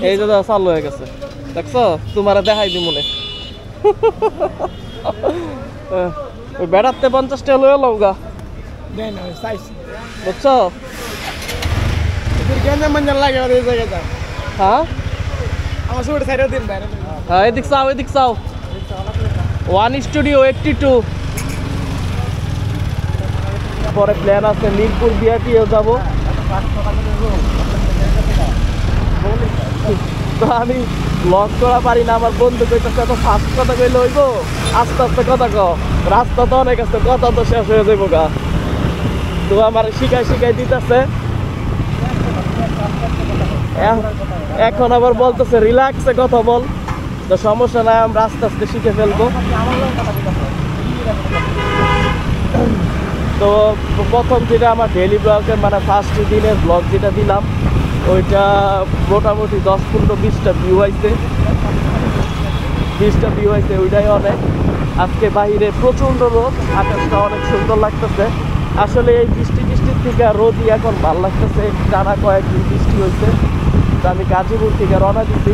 এই যে চালু হয়ে গেছে দেখছো তোমার দেখাই দি মনে ওই বেড়াতে 50 টাকা লয়ে লও গা বুঝছো হ্যাঁ হ্যাঁ এদিক চাও 1 স্টুডিও 82 পরে প্ল্যান আছে মিরপুর বিআরটিও যাব তো আমি ব্লগ করা পারি না আমার বন্ধু কইতেছে এত ফাস্ট কথা কইলে হইব আস্তে আস্তে কথা কও রাস্তা তো অনেক আছে কথা তো শেষ হয়ে যাবো গা তো আমার শিখাই দিতেছে এখন আবার বলতেছে রিল্যাক্সে কথা বল তো সমস্যা নাই আমরা আস্তে আস্তে শিখে ফেলবো তো প্রথম যেটা আমার ডেইলি ব্লগের মানে ফার্স্ট দিনের ব্লগ যেটা দিলাম ওইটা মোটামুটি 10-15-20টা ভিউ আইছে 20টা ভিউ আইছে ওইটাই অনেক আজকে বাইরে প্রচণ্ড রোদ আকাশটা অনেক সুন্দর লাগতেছে আসলে এই বৃষ্টির থেকে রোদই এখন ভালো লাগতেছে টানা কয়েকদিন বৃষ্টি হয়েছে তো আমি গাজীপুর থেকে রওনা দিছি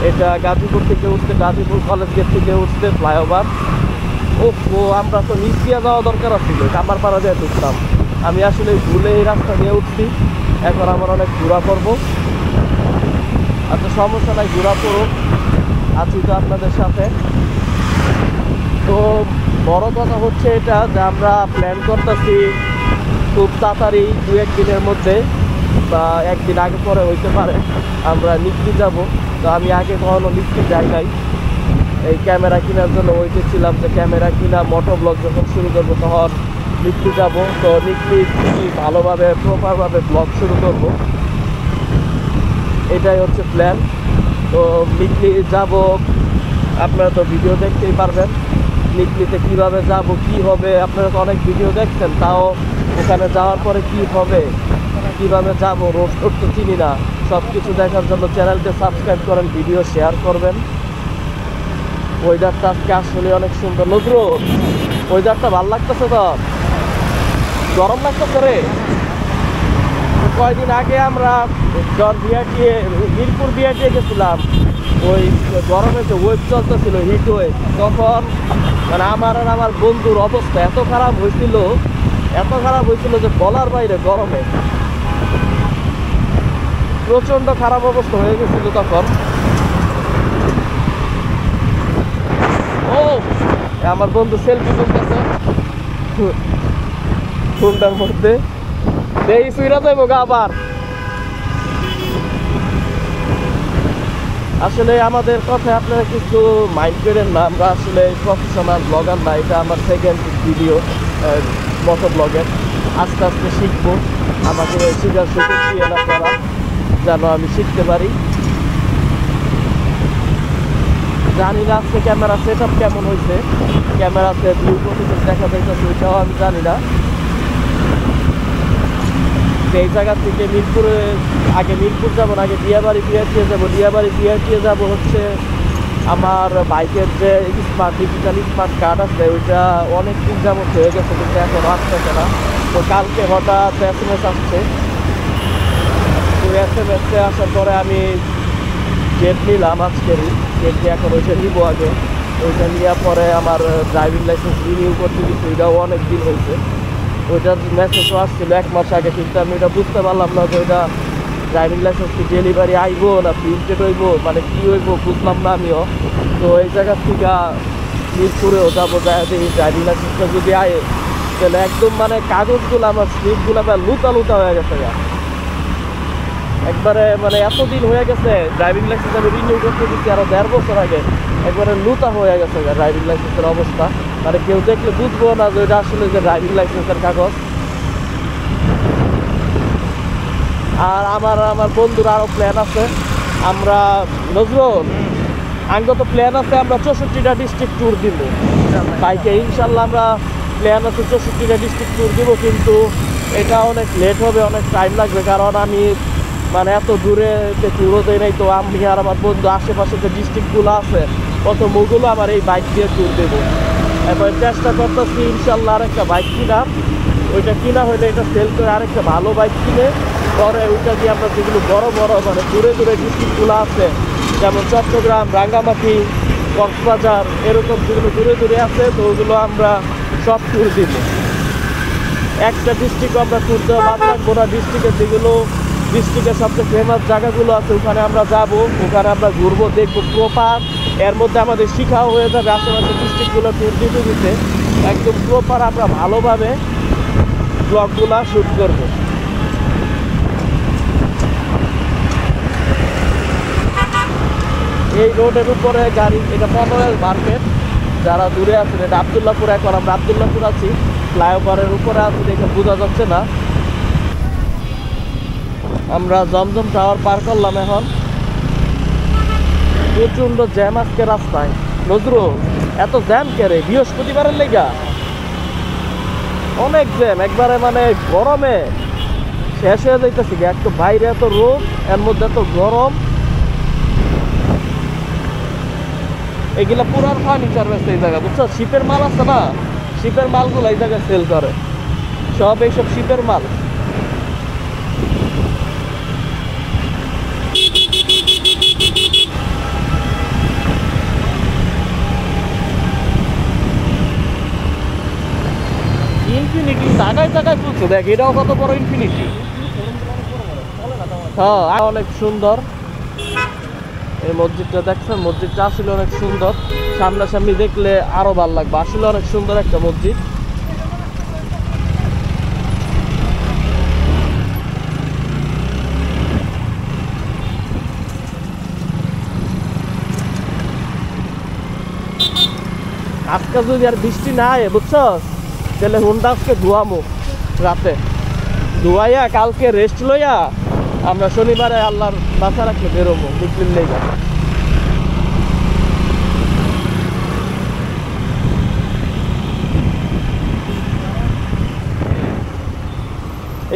এটা গাজীপুর থেকে উঠতে গাজীপুর কলেজ গেট থেকে উঠতে ফ্লাইওভার ও আমরা তো নিচ দিয়ে যাওয়া দরকার ছিল কামারপাড়া দিয়ে ঢুকতাম আমি আসলে ভুলে এই রাস্তা দিয়ে উঠছি এখন আমার অনেক ঘোরা করবো আচ্ছা সমস্যা নাই ঘোরা করুক আছি তো আপনাদের সাথে তো বড় কথা হচ্ছে এটা যে আমরা প্ল্যান করতেছি খুব তাড়াতাড়ি 2-1 দিনের মধ্যে বা একদিন আগে পরে হইতে পারে আমরা নিকলি যাব তো আমি আগে কখনো নিকলি যাই নাই এই ক্যামেরা কেনার জন্য ছিলাম যে ক্যামেরা কিনা মোটো ব্লগ যখন শুরু করবো তখন নিকলি যাব তো নিকলি ভালোভাবে প্রপারভাবে ব্লগ শুরু করব এটাই হচ্ছে প্ল্যান তো নিকলি যাব আপনারা তো ভিডিও দেখতেই পারবেন নিকলিতে কীভাবে যাব কি হবে আপনারা তো অনেক ভিডিও দেখছেন তাও ওখানে যাওয়ার পরে কি হবে কীভাবে যাব রোড তো চিনি না সব কিছু দেখার জন্য চ্যানেলকে সাবস্ক্রাইব করেন ভিডিও শেয়ার করবেন ওয়েদারটা আজকে আসলে অনেক সুন্দর নজরুল ওয়েদারটা ভালো লাগতেছে তো গরম লাগতেছে রে কয়দিন আগে আমরা মিরপুর বিআরটিএ গেছিলাম ওই গরমে যে ওয়েভ চলতেছিল হিট ওয়েভ তখন মানে আমার আর আমার বন্ধুর অবস্থা এত খারাপ হয়েছিল যে বলার বাইরে গরমে প্রচণ্ড খারাপ অবস্থা হয়ে গেছিল তখন ও আমার বন্ধু সেলফি তুলতেছে ফুলটার মধ্যে এই সুইরা যাইবো গা আবার আসলে আমাদের কথায় আপনারা কিছু মাইন্ড করেন না আমরা আসলে প্রফেশনাল ব্লগার না এটা আমার সেকেন্ড ভিডিও মোটো ব্লগের আস্তে আস্তে শিখবো আমাকে শেখার সুযোগ দিয়ে না করা যেন আমি শিখতে পারি জানি না আজকে ক্যামেরা সেট আপ কেমন হয়েছে ক্যামেরাতে ভিউ প্রতিদিন দেখা যাইতেছে ওইটাও আমি জানি না এই জায়গা থেকে মিরপুরে আগে মিরপুর যাবো না আগে দিয়াবাড়ি বিআরটিএ যাবো দিয়াবাড়ি বিআরটিএ যাবো হচ্ছে আমার বাইকের যে ডিজিটাল স্মার্ট কার্ড আছে ওইটা অনেক দিন যাবত হয়ে গেছে কিন্তু এখন আসতেছে না তো কালকে হঠাৎ SMS আসছে তো SMS-এ আসার পরে আমি ডেট নিলাম আজকেরই ডেট নিয়ে এখন ওইটা নিবো আগে ওইটা নেওয়ার পরে আমার ড্রাইভিং লাইসেন্স রিনিউ করতে দিচ্ছি ওইটাও অনেক দিন হয়েছে ওইটার মেসেজও আসছিল 1 মাস আগে কিন্তু আমি এটা বুঝতে পারলাম না যে ওইটা ড্রাইভিং লাইসেন্স কি ডেলিভারি আইবো না প্রিন্টেড হইব মানে কী হইব বুঝলাম না আমিও তো এই জায়গার থেকে মিরপুরেও যাবো যায় দেখি ড্রাইভিং লাইসেন্সটা যদি আয় তাহলে একদম মানে কাগজগুলো আমার স্লিপগুলো লুতা হয়ে গেছে একবারে মানে এতদিন হয়ে গেছে ড্রাইভিং লাইসেন্স আমি রিনিউ করতে দিচ্ছি আরও 1.5 বছর আগে একবারে লুতা হয়ে গেছে ড্রাইভিং লাইসেন্সের অবস্থা মানে কেউ দেখলে বুঝবো না যে এটা আসলে যে ড্রাইভিং লাইসেন্সের কাগজ আর আমার বন্ধুর আরও প্ল্যান আছে আমরা নজরুল আঙ্গত প্ল্যান আছে আমরা 64টা ডিস্ট্রিক্ট ট্যুর দিব বাইকে ইনশাল্লাহ আমরা প্ল্যান আছে 64টা ডিস্ট্রিক্ট ট্যুর দিব কিন্তু এটা অনেক লেট হবে অনেক টাইম লাগবে কারণ আমি মানে এত দূরে ট্যুরও দেয় নাই তো আমি আর আমার বন্ধু আশেপাশে যে ডিস্ট্রিক্টগুলো আছে কত মুগুলো আমার এই বাইক দিয়ে ট্যুর দেবো এবার চেষ্টা করতেছি ইনশাল্লাহ আরেকটা বাইক কিনা ওইটা কিনা হলে এটা সেল করে আরেকটা ভালো বাইক কিনে পরে ওইটা দিয়ে আমরা যেগুলো বড় বড় মানে দূরে দূরে ডিস্ট্রিক্টগুলো আছে, যেমন চট্টগ্রাম, রাঙ্গামাটি, কক্সবাজার, এরকম যেগুলো দূরে দূরে আছে, তো ওগুলো আমরা সব ট্যুর দিব। একটা ডিস্ট্রিক্ট আমরা ট্যুর দেওয়া বাদ রাখবো না। ডিস্ট্রিক্টের সবচেয়ে ফেমাস জায়গাগুলো আছে, ওখানে আমরা যাব, ওখানে আমরা ঘুরবো, দেখবো প্রপার। এর মধ্যে আমাদের শিখাও হয়ে যাবে আশেপাশে ডিস্ট্রিক্টগুলো ট্যুর দিতে দিতে একদম প্রপার আমরা ভালোভাবে ব্লগগুলো শ্যুট করবো। এই রোডের উপরে গাড়ি, এটা পনোয়াল মার্কেট, যারা দূরে আছেন, এটা আবদুল্লাহপুর। এখন আমরা আবদুল্লাহপুর আছি, ফ্লাইওভারের উপরে আছি, দেখে বোঝা যাচ্ছে না। আমরা জমজম টাওয়ার পার করলাম। এখন প্রচণ্ড জ্যাম আজকে রাস্তায়। নজরুল, এত জ্যাম কে রে? বৃহস্পতিবারের লেগা অনেক জ্যাম, একবারে মানে গরমে শেষ হয়ে যাইতেছি। একটু বাইরে এত রোদ, এর মধ্যে এত গরম। এগুলা পুরান ফার্নিচার বেচতে এই জায়গা, বুঝছো? শিপের মাল আছে না, শিপের মালগুলো এই জায়গায় সেল করে, সব এইসব শিপের মাল। ইনফিনিটি জায়গায় জায়গায় চলছে, দেখ এটাও কত বড় ইনফিনিটি। হ্যাঁ, অনেক সুন্দর এই মসজিদটা, দেখছেন? মসজিদটা আসলে অনেক সুন্দর, সামনাসামনি দেখলে আরো ভালো লাগবে। আসলে অনেক সুন্দর একটা মসজিদ। আজকে যদি আর বৃষ্টি না হয়, বুঝছো, তাহলে হুন্ডা আজকে ধোয়ামো রাতে, ধোয়াইয়া কালকে রেস্ট লইয়া আমরা শনিবারে আল্লাহর বাসা রাখলে বেরোবো বিক্রির লেগে।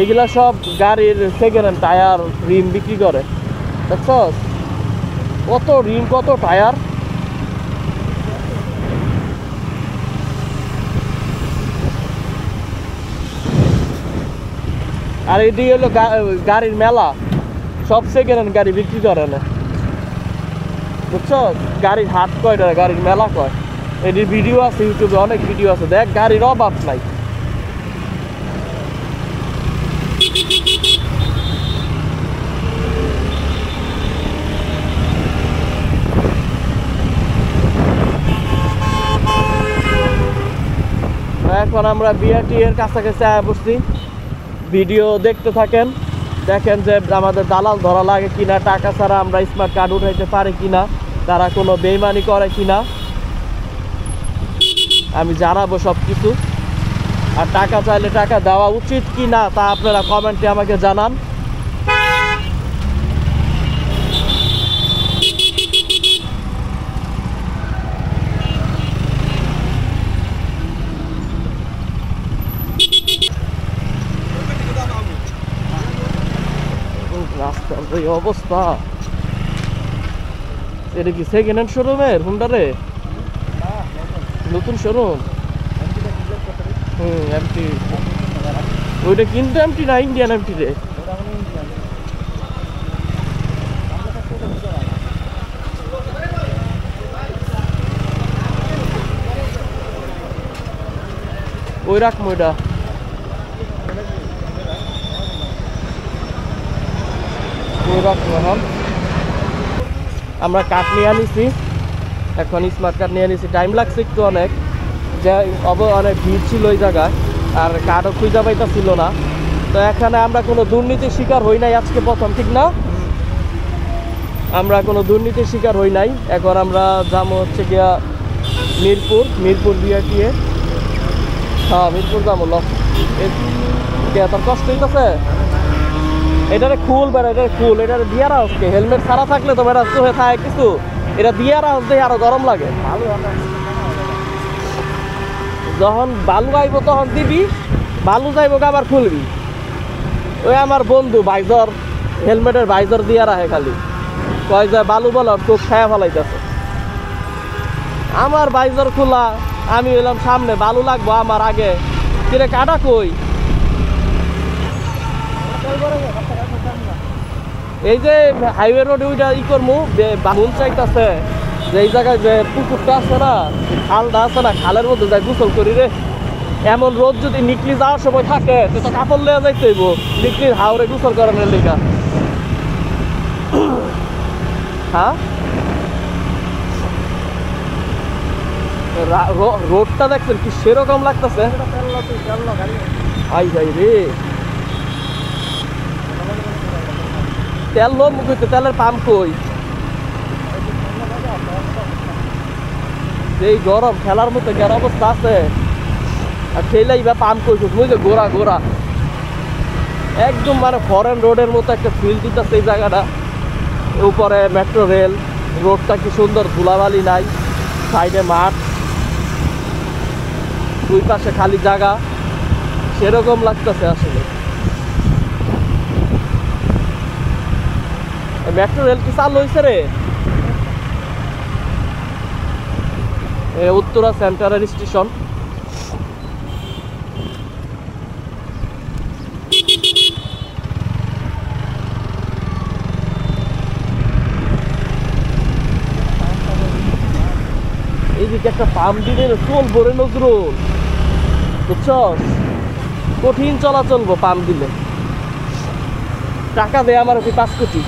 এইগুলা সব গাড়ির সেকেন্ড হ্যান্ড টায়ার, রিম বিক্রি করে, দেখছো? কত রিম, কত টায়ার। আর এটি হলো গাড়ির মেলা, সব সেকেন্ড হ্যান্ড গাড়ি বিক্রি করে না, বুঝছো? গাড়ির হাট কয়, গাড়ির মেলা কয়। এটির ভিডিও আছে ইউটিউবে, অনেক ভিডিও আছে, দেখ গাড়ির অভাব নাই। এখন আমরা বিআরটি এর কাছাকাছি বসছি, ভিডিও দেখতে থাকেন, দেখেন যে আমাদের দালাল ধরা লাগে কিনা, টাকা ছাড়া আমরা স্মার্ট কার্ড উঠাইতে পারি কিনা, তারা কোনো বেইমানি করে কিনা, আমি জানাবো সব কিছু। আর টাকা চাইলে টাকা দেওয়া উচিত কি না তা আপনারা কমেন্টে আমাকে জানান। রাস্তার যে অবস্থা, এটা কি সেকেন্ড হ্যান্ড শোরুমের হুন্ডারে? নতুন শোরুম। এমটি, ওইটা কিন্তু এমটি না, ইন্ডিয়ান এমটি রে। ওই রাখবো ওইটা। আমরা কাঠ নিয়ে আনিছি, এখন স্মার্ট কার্ড নিয়ে আনিছি। টাইম লাগছে একটু অনেক, যে অনেক ভিড় ছিল ওই জায়গায়, আর কার্ডও খুঁজে পাইতেছিল না। তো এখানে আমরা কোনো দুর্নীতির শিকার হই নাই আজকে প্রথম, ঠিক না? আমরা কোনো দুর্নীতির শিকার হই নাই। এখন আমরা যাবো হচ্ছে গিয়া মিরপুর বিআরটিএ। হ্যাঁ, মিরপুর যাবো। তোর কষ্ট হইতেছে? এটারে খুল বেড়া, এটা খুল, এটা দিয়ে রাখছে। হেলমেট ছাড়া থাকলে তো বেড়া হয়ে থাকে কিছু, এটা দিয়ে রাখতে আরো গরম লাগে। যখন বালু আইব তখন দিবি, বালু যাইব আবার খুলবি। ওই আমার বন্ধু ভাইজর, হেলমেটের ভাইজর দিয়ে রাখে, খালি কয় যায় বালু বল চোখ খায়া ফেলাইতেছে। আমার ভাইজর খোলা, আমি এলাম সামনে, বালু লাগবো আমার আগে। কিরে কাটা কই? এই যে হাইওয়ে রোড ওইটা ই করবো মন চাইতেছে যে এই জায়গায় যে পুকুরটা আছে না, খালটা আছে না, খালের মধ্যে যাই গোসল করি রে। এমন রোদ যদি নিকলি যাওয়ার সময় থাকে তো কাপড় লেয়া যাইতে হইব নিকলির হাওড়ে গোসল করানোর লেগা। হ্যাঁ, রোডটা দেখছেন কি সেরকম লাগতেছে। আই ভাই রে, তেল লোম কইতে, তেলের পাম্প কই? এই গরম খেলার মতো গের অবস্থা আছে, আর খেলাই বা পাম্প কই বুঝলি যে গোড়া গোড়া একদম মানে ফরেন রোডের মতো একটা ফিল দিতেছে এই জায়গাটা। উপরে মেট্রো রেল, রোডটা কি সুন্দর, ধুলাবালি নাই, সাইডে মাঠ, দুই পাশে খালি জায়গা, সেরকম লাগতেছে আসলে। মেট্রো রেল কি চালু হয়েছে রে? উত্তরা সেন্টারের স্টেশন। এইদিকে একটা পাম্প দিলে চল ভরে নজরুল, বুঝছস? কঠিন চলাচল গো পাম্প দিলে। টাকা দেয় আমার 5 কোটি।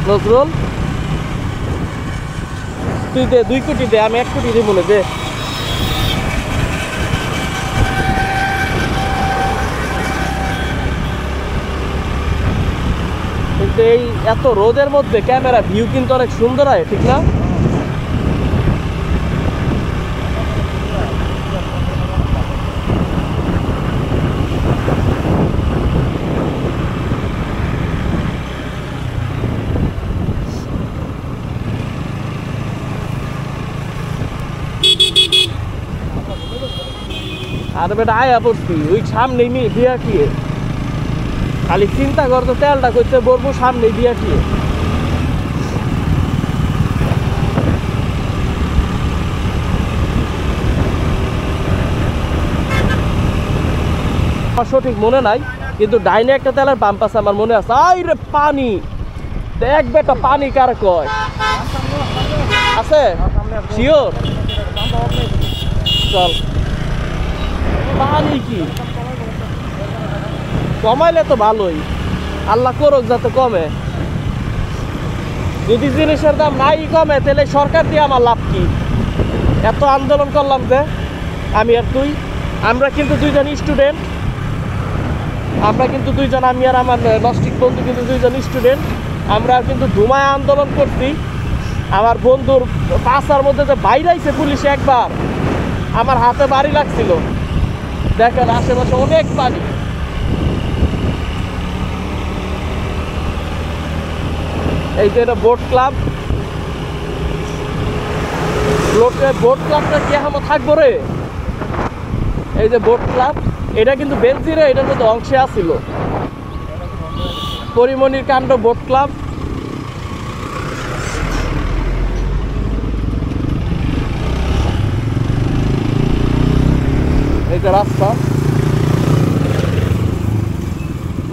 নজরুল তুই দে 2 কোটি দে, আমি 1 কোটি দিব না, দে। কিন্তু এই এত রোদের মধ্যে ক্যামেরা ভিউ কিন্তু অনেক সুন্দর হয়, ঠিক না? আর বেটা আয়া পড়ছি ওই সামনেই নিয়ে বিয়া কিয়ে, খালি চিন্তা করতো তেলটা করতে বলবো সামনেই বিয়া কিয়ে। আমার সঠিক মনে নাই, কিন্তু ডাইনে একটা তেলের পাম্প আছে আমার মনে আছে। আই রে পানি দেখ বেটা, পানি কার কয় আছে শিওর? চল, পানি কি কমাইলে তো ভালোই, আল্লাহ করুক যাতে কমে। যদি জিনিসের দাম নাই কমে তাহলে সরকার দিয়ে আমার লাভ কি? এত আন্দোলন করলাম যে আমি আর তুই, আমরা কিন্তু দুইজন স্টুডেন্ট, আমরা কিন্তু দুইজন, আমি আর আমার নস্টিক বন্ধু কিন্তু দুইজন স্টুডেন্ট। আমরা কিন্তু ধুমায় আন্দোলন করছি। আমার বন্ধুর পাশার মধ্যে যে বাইরে আইছে পুলিশে একবার, আমার হাতে বাড়ি লাগছিল। দেখেন আশেপাশে অনেক পানি। এই যে এটা বোট ক্লাব, বোট ক্লাবটা কি এখন থাকবো রে? এই যে বোট ক্লাব, এটা কিন্তু বেলজিরে এটার মধ্যে অংশে আসছিল। পরিমণির কাণ্ড বোট ক্লাব। এই যে রাস্তা।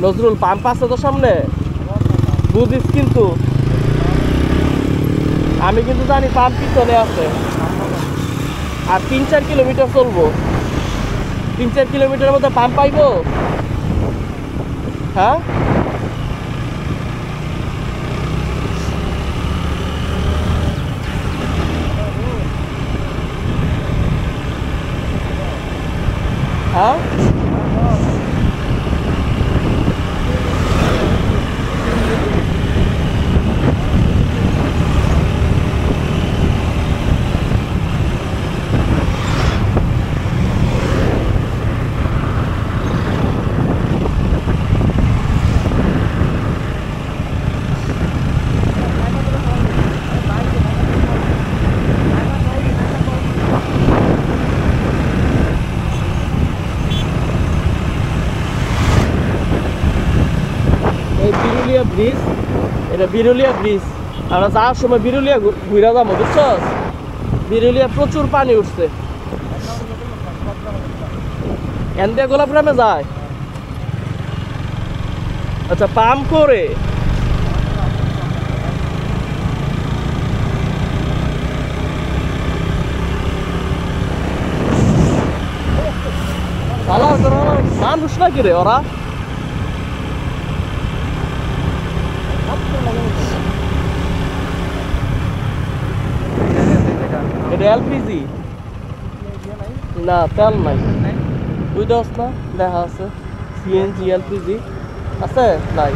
নজরুল পাম্প আছে তো সামনে, বুঝিস? কিন্তু আমি কিন্তু জানি পাম্প পিছনে আছে। আর 3-4 কিলোমিটার চলবো, 3-4 কিলোমিটারের মধ্যে পাম্প পাইবো। হ্যাঁ, হ্যাঁ, ব্রিজ, এটা বিরুলিয়া ব্রিজ। আমরা যাওয়ার সময় বিরুলিয়া ঘুরে যাবো, বুঝছস? বিরুলিয়া প্রচুর পানি উঠছে। এন দিয়ে গোলাপগ্রামে যায়। আচ্ছা পাম্প করে মানুষ নাকি রে ওরা? এটা এলপিজি না, তেল নাই। তুই দোস না দেখা আছে সিএনজি এলপিজি আছে নাই?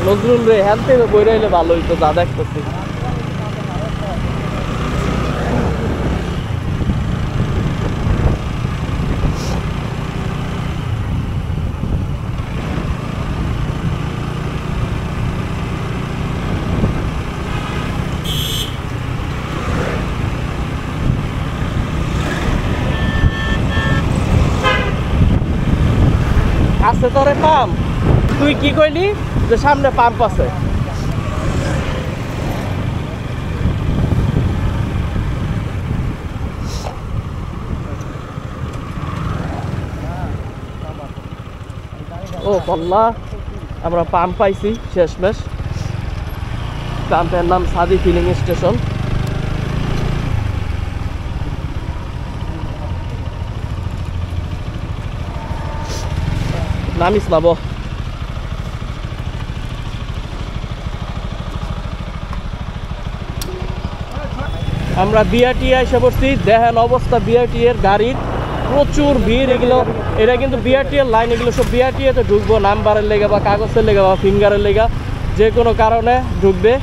নজরুল রে হ্যান থেকে বই রাইলে ভালো হইতো, যা দেখতেছি। আছে তোরে পাম্প? তুই কি কইলি যে সামনে পাম্প আছে? ও কল্লা, আমরা পাম্প পাইছি শেষমেশ। পাম্পের নাম সাদি ফিলিং স্টেশন। নামিস নাবো। আমরা বিআরটি এসে পড়ছি। দেখেন অবস্থা বিআরটি এর গাড়ির, প্রচুর ভিড়। এগুলো এটা কিন্তু বিআরটি এর লাইন, এগুলো সব বিআরটি এতে ঢুকবো নাম্বারের লেগে বা কাগজের লেগে বা ফিঙ্গারের লেগে, যে কোনো কারণে ঢুকবে।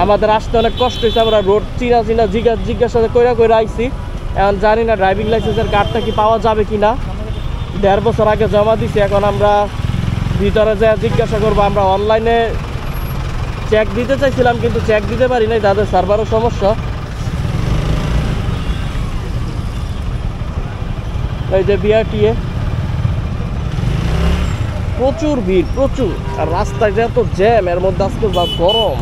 আমাদের আসতে অনেক কষ্ট হয়েছে, আমরা রোড চিনা জিজ্ঞাসা করে আইছি। এখন জানি না ড্রাইভিং লাইসেন্সের কার্ডটা কি পাওয়া যাবে কি না। 1.5 বছর আগে জমা দিছি, এখন আমরা ভিতরে যা জিজ্ঞাসা করবো। আমরা অনলাইনে চেক দিতে চাইছিলাম কিন্তু চেক দিতে পারি নাই, তাদের সার্ভারও সমস্যা। এই যে বিআরটিএ, প্রচুর ভিড় প্রচুর, আর রাস্তায় যে এত জ্যাম, এর মধ্যে আজকে যা গরম।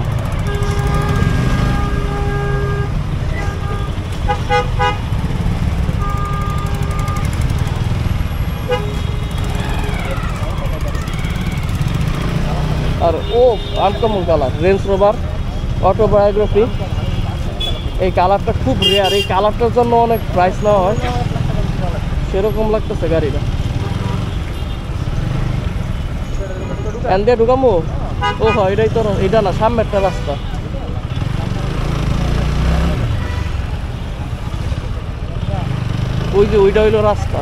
আর ও uncommon colour, Range Rover autobiography. এই কালারটা খুব রেয়ার, এই কালারটার জন্য অনেক প্রাইস নেওয়া হয়, সেরকম লাগতেছে গাড়িটা। এন দিয়ে ঢুকামো? ও হয় এটাই তো, এটা না সামনেরটা রাস্তা। ওই যে ওইটা হইলো রাস্তা।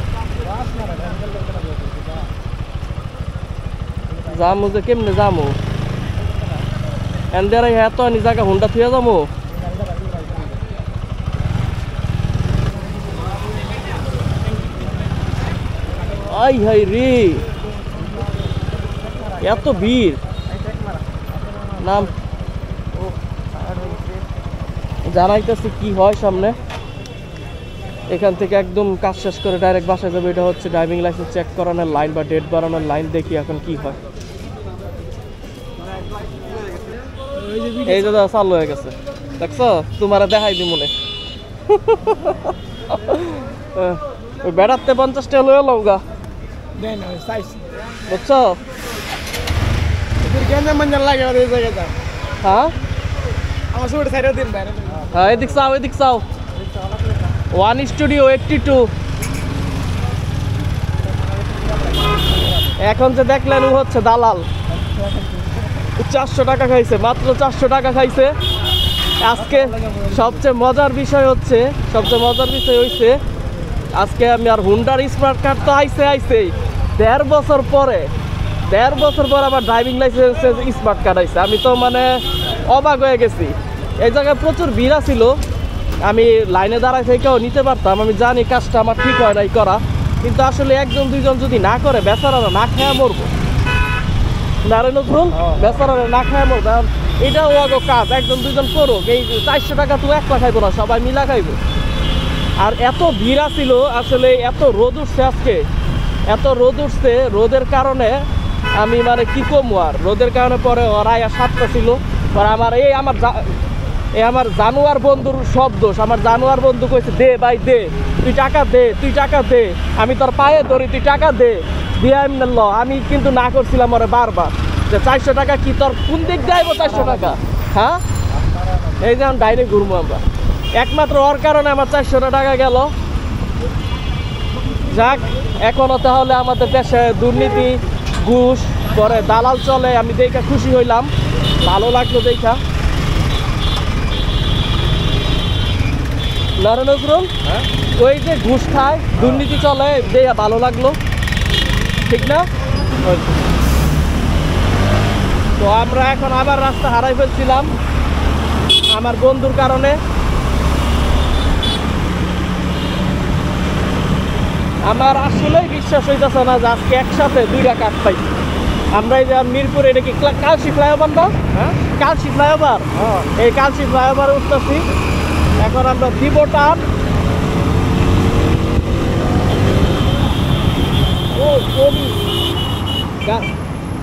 যামু যে কেমনে যামু? এন দিয়ে হ্যাঁ তো নি জায়গা হুন্ডা থুয়ে যামু। আই হাই রে, এত ভিড়। নাম জানাইতেছি কি হয় সামনে। এখান থেকে একদম কাজ শেষ করে ডাইরেক্ট বাসায় যাবে। এটা হচ্ছে ড্রাইভিং লাইসেন্স চেক করানোর লাইন বা ডেট বাড়ানোর লাইন। দেখি এখন কি হয়। এই যে চালু হয়ে গেছে, দেখছো? তোমার দেখাই দি মনে। ওই বেড়াতে 50 টাকা লয়ে লও গা, বুঝছো? হ্যাঁ হ্যাঁ, এদিক চাও এদিক চাও। 1 স্টুডিও 82। এখন যে দেখলেন ও হচ্ছে দালাল। 400 টাকা খাইছে, মাত্র 400 টাকা খাইছে আজকে। সবচেয়ে মজার বিষয় হচ্ছে আজকে আমি আর হুন্ডার স্মার্ট কার্ড তো আইসেই 1.5 বছর পরে আবার ড্রাইভিং লাইসেন্সের স্মার্ট কার্ড আইছে। আমি তো মানে অবাক হয়ে গেছি। এই জায়গায় প্রচুর ভিড় ছিল, আমি লাইনে দাঁড়ায় থেকেও নিতে পারতাম। আমি জানি কাজটা আমার ঠিক হয় নাই করা, কিন্তু আসলে 1-2 জন যদি না করে বেচারারা না খেয়ে মরবো। নজরুল, বেচারারা না খেয়ে মরবো। এটাও আগে কাজ 1-2 জন করুক। এই 400 টাকা তো একলা খাইবো না, সবাই মিলা খাইবো। আর এত ভিড় ছিল আসলে, এত রোদ উঠছে আজকে, এত রোদ উঠছে। রোদের কারণে আমি মানে কি কমু আর, রোদের কারণে পরে ওরা 7টা ছিল। পরে আমার জানোয়ার বন্ধুর সব দোষ। আমার জানোয়ার বন্ধু কইছে, দে ভাই দে, তুই টাকা দে। আমি তোর পায়ে ধরি, তুই টাকা দে। দিয়া এমনি ল আমি কিন্তু না করছিলাম ওরে বারবার যে 400 টাকা কি তোর কোন দিক যাইব 400 টাকা হ্যাঁ এই যে আমি ডাইরেক্ট ঘুরবো আমরা একমাত্র ওর কারণে আমার 400 টাকা গেল যাক এখনও তাহলে আমাদের দেশে দুর্নীতি ঘুষ পরে দালাল চলে আমি দেখা খুশি হইলাম ভালো লাগলো দেখা নজরুল ওই যে ঘুষ খায় দুর্নীতি চলে দেখা ভালো লাগলো ঠিক না তো আমরা এখন আবার রাস্তা হারাই ফেলছিলাম আমার বন্ধুর কারণে আমার আসলেই বিশ্বাস হইতেছে না যে আজকে একসাথে 2টা কাঠ পাই আমরা এই যে মিরপুরে এটা কি কালশি ফ্লাইওভার না হ্যাঁ কালশি ফ্লাইওভার এই কালশি ফ্লাইওভারে উঠতেছি এখন আমরা দিব টান ও ওডি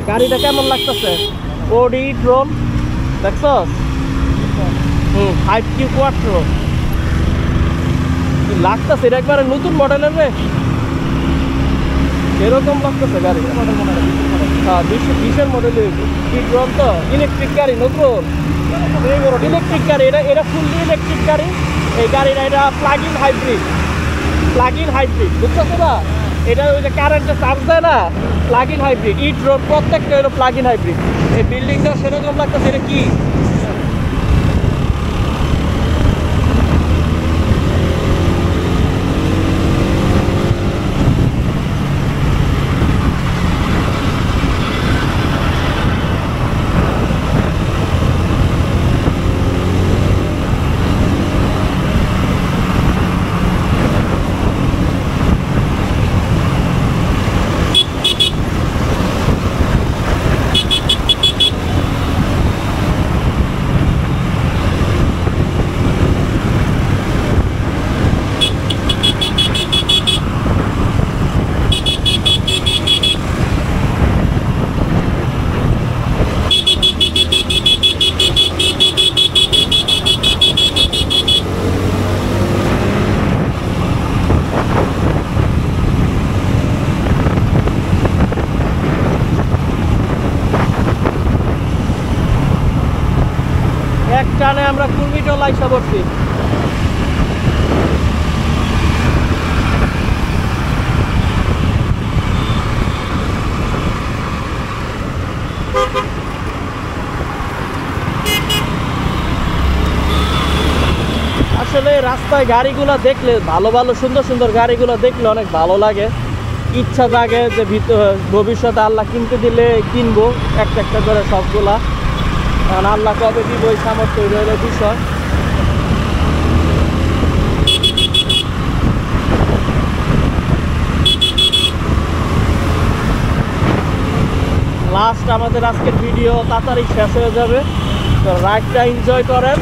গাড়িটা কেমন লাগতেছে ওডি ট্রন দেখছস 5Q Quattro লাগতেছে এটা একবারে নতুন মডেলের রে এরকম লাগতেছে গাড়ি হ্যাঁ 2020-এর মডেলের ট্রন তো ইলেকট্রিক গাড়ি নতুন ইলেকট্রিক গাড়ি এটা ফুললি ইলেকট্রিক গাড়ি এই গাড়িটা এটা প্লাগ ইন হাইব্রিড বুঝছো না এটা ওই যে কারেন্টে চার্জ দেয় না প্লাগ ইন হাইব্রিড ট্রন প্রত্যেকটা হলো প্লাগ ইন হাইব্রিড এই বিল্ডিংটা সেরকম লাগতেছে এটা কি এক টানে আমরা কুর্মিটোল আইসা পড়ছি আসলে রাস্তায় গাড়িগুলো দেখলে ভালো ভালো সুন্দর সুন্দর গাড়িগুলো দেখলে অনেক ভালো লাগে ইচ্ছা জাগে যে ভবিষ্যতে আল্লাহ কিনতে দিলে কিনবো একটা একটা করে সবগুলা কারণ আল্লাহ কবে দিব ওই সামর্থ্য রইল বিষয় লাস্ট আমাদের আজকের ভিডিও তাড়াতাড়ি শেষ হয়ে যাবে তো রাইডটা এনজয় করেন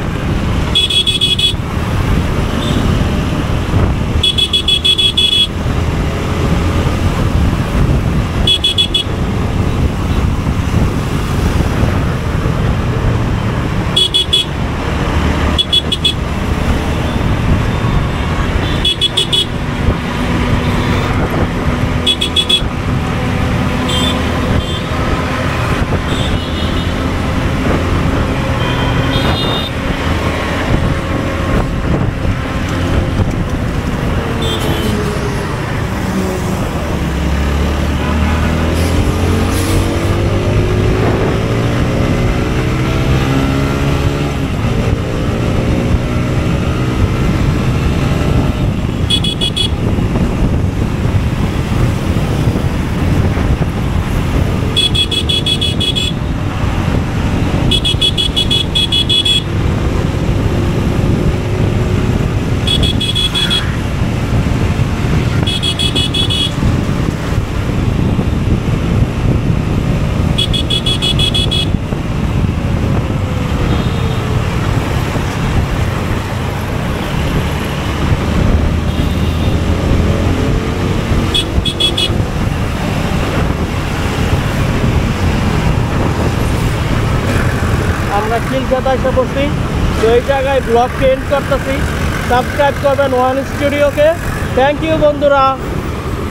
আমরা খিলগাঁও এসে পড়ছি তো এই জায়গায় ব্লগকে এন্ড করতেছি সাবস্ক্রাইব করবেন ওয়ান স্টুডিওকে থ্যাংক ইউ বন্ধুরা